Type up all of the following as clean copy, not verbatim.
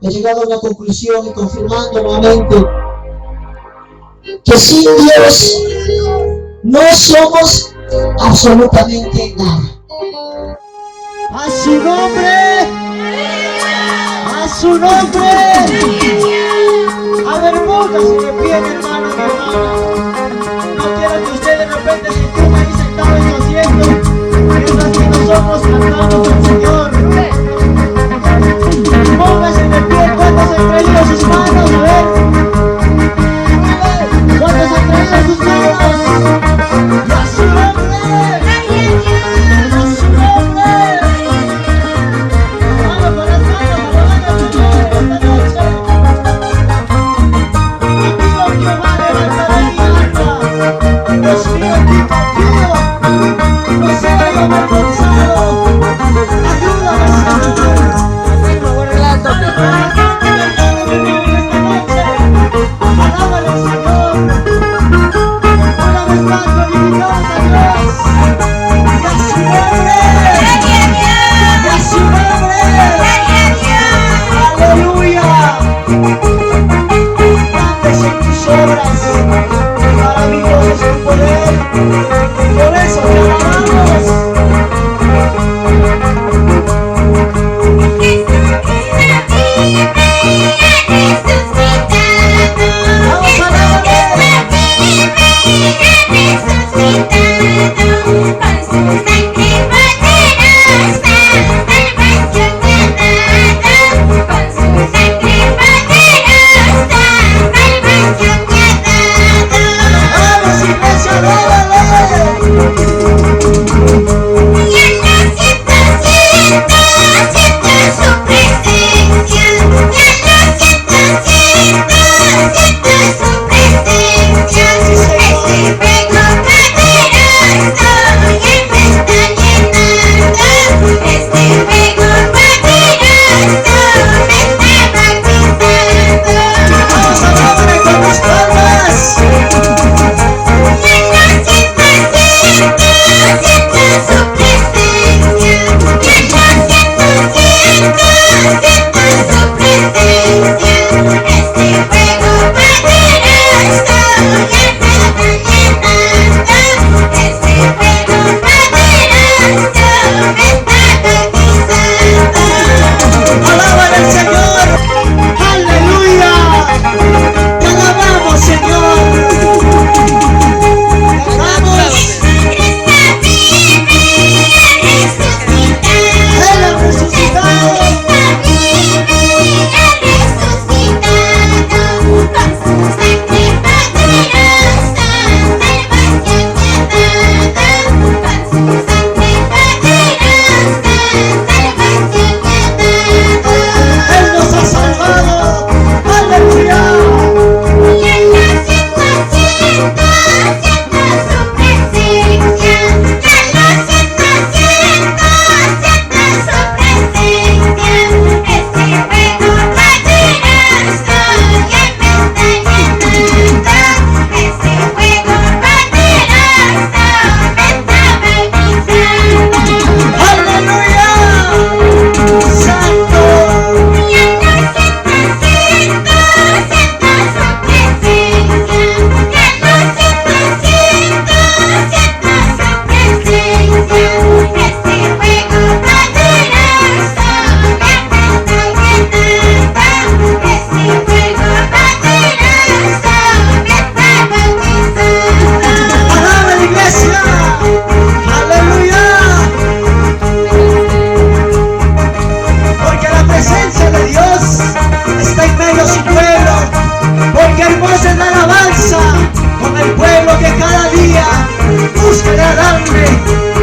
he llegado a una conclusión y confirmando nuevamente que sin Dios no somos absolutamente nada. A su nombre, a su nombre. A ver, póngase de pie, mi hermano, mi hermana. No quiero que usted de repente se entume ahí sentado en su asiento, mientras que nosotros cantamos al Señor. Póngase de pie. ¿Cuántos han traído sus manos? A ver. ¿Cuántos han traído sus manos? Y a su nombre. A su nombre. Vamos con las manos, alabando al Señor esta noche. Contigo Jehová levantaré mi alma. Dios mío, en ti confío. No sea yo avergonzado. Ayúdame, Señor. Alábale al Señor. Una vez más glorificamos a Dios. Y a su nombre. Y a su nombre. Aleluya. Grandes son tus obras. Maravilloso es tu poder. Por eso te alabamos.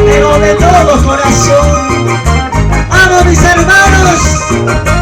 Pero de todo corazón amo a mis hermanos.